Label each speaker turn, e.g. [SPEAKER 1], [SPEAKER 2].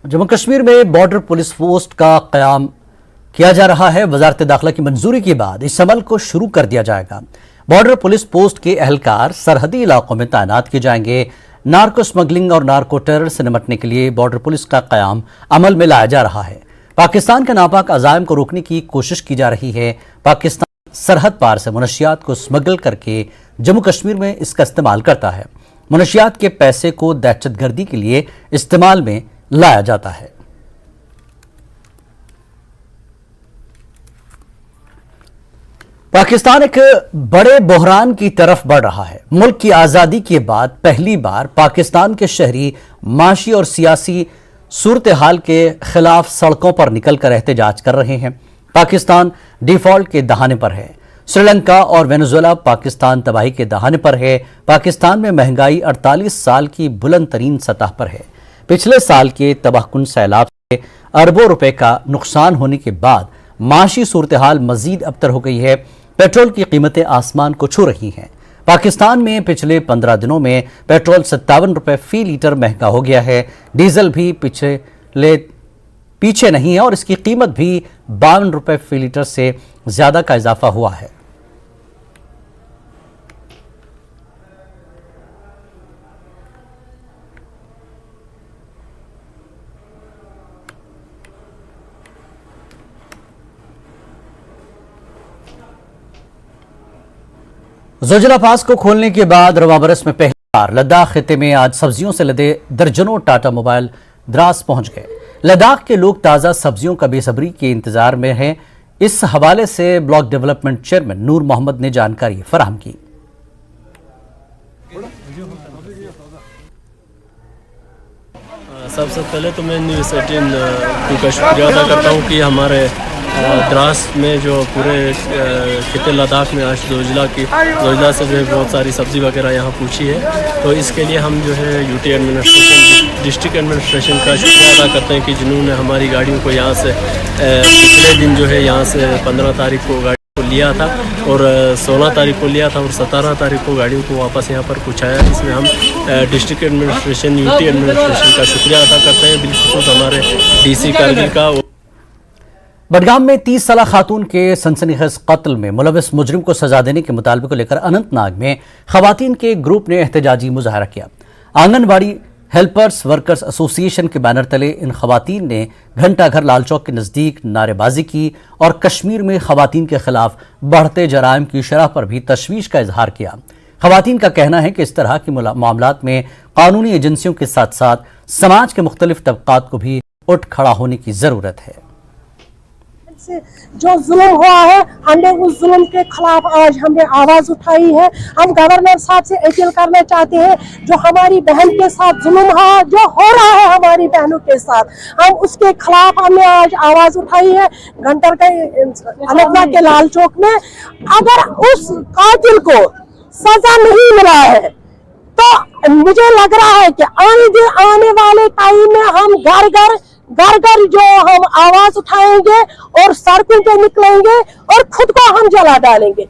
[SPEAKER 1] जम्मू कश्मीर में border police post का क़याम किया जा रहा है। वजारत दाखिला की मंजूरी के बाद इस अमल को शुरू कर दिया जाएगा। बॉर्डर पुलिस पोस्ट के एहलकार सरहदी इलाकों में तैनात किए जाएंगे। नार्को स्मगलिंग और नार्को टेरर से निपटने के लिए बॉर्डर पुलिस का क़याम अमल में लाया जा रहा है। पाकिस्तान के नापाक अज़ाइम को रोकने की कोशिश की जा रही है। पाकिस्तान सरहद पार से मनशियात को स्मगल करके जम्मू कश्मीर में इसका इस्तेमाल करता है। मनशियात के पैसे को दहशतगर्दी के लिए इस्तेमाल में लाया जाता है। पाकिस्तान एक बड़े बहरान की तरफ बढ़ रहा है। मुल्क की आज़ादी के बाद पहली बार पाकिस्तान के शहरी माशी और सियासी सूरत हाल के खिलाफ सड़कों पर निकलकर एहतजाज कर रहे हैं। पाकिस्तान डिफॉल्ट के दहाने पर है। श्रीलंका और वेनेजुएला पाकिस्तान तबाही के दहाने पर है। पाकिस्तान में महंगाई 48 साल की बुलंद तरीन सतह पर है। पिछले साल के तबाहकुन सैलाब से अरबों रुपए का नुकसान होने के बाद माशी सूरत हाल मजीद अबतर हो गई है। पेट्रोल की कीमतें आसमान को छू रही हैं। पाकिस्तान में पिछले 15 दिनों में पेट्रोल 57 रुपए फी लीटर महंगा हो गया है। डीजल भी पीछे नहीं है और इसकी कीमत भी 52 रुपए फी लीटर से ज्यादा का इजाफा हुआ है। ज़ोजिला पास को खोलने के बाद रवां बरस में पहली बार लद्दाख खिते में आज सब्जियों से लदे दर्जनों टाटा मोबाइल द्रास पहुंच गए। लद्दाख के लोग ताज़ा सब्जियों का बेसब्री के इंतजार में हैं। इस हवाले से ब्लॉक डेवलपमेंट चेयरमैन नूर मोहम्मद ने जानकारी फराहम की।
[SPEAKER 2] सबसे पहले तो मैं न्यूज़ 18 का शुक्रिया अदा करता हूँ कि हमारे द्रास में जो पूरे खिते लद्दाख में आज ज़ोजिला से जो है बहुत सारी सब्ज़ी वगैरह यहाँ पूछी है। तो इसके लिए हम जो है यूटी एडमिनिस्ट्रेशन डिस्ट्रिक्ट एडमिनिस्ट्रेशन का शुक्रिया अदा करते हैं कि जिन्होंने हमारी गाड़ियों को यहाँ से पिछले दिन जो है यहाँ से 15 तारीख को गाड़ी को लिया था और 16 तारीख को लिया था और 17 तारीख को गाड़ियों को वापस यहाँ पर पहुँचाया। इसमें हम डिस्ट्रिक्ट एडमिनिस्ट्रेशन यूटी एडमिनिस्ट्रेशन का शुक्रिया अदा करते हैं, बिल्कुल हमारे डीसी कारगिल का।
[SPEAKER 1] बडगाम में 30 साला खातून के सनसनीखेज कत्ल में मुलविस मुजरिम को सजा देने के मुतालबे को लेकर अनंतनाग में खवातीन के ग्रुप ने एहतजाजी मुजाहरा किया। आंगनबाड़ी हेल्पर्स वर्कर्स एसोसिएशन के बैनर तले इन खवातीन ने घंटा घर लाल चौक के नज़दीक नारेबाजी की और कश्मीर में खवातीन के खिलाफ बढ़ते जराइम की शरह पर भी तशवीश का इजहार किया। खवातीन का कहना है कि इस तरह के मामलात में कानूनी एजेंसियों के साथ साथ समाज के मुख्तलिफ तबकात को भी उठ खड़ा होने की ज़रूरत है।
[SPEAKER 3] जो जुल्म हुआ है हमने उस जुल्म के खिलाफ आज हमने आवाज उठाई है। हम गवर्नर साहब से अपील करना चाहते हैं, जो हमारी बहन के साथ जुल्म है, जो हो रहा है हमारी बहनों के साथ, हम उसके खिलाफ हमने आज आवाज उठाई है। घंटर के अनंतनाग के लाल चौक में अगर उस कातिल को सजा नहीं मिला है तो मुझे लग रहा है कि आने वाले टाइम में हम घर घर जो हम आवाज उठाएंगे और सड़कों पे निकलेंगे और खुद को हम जला डालेंगे।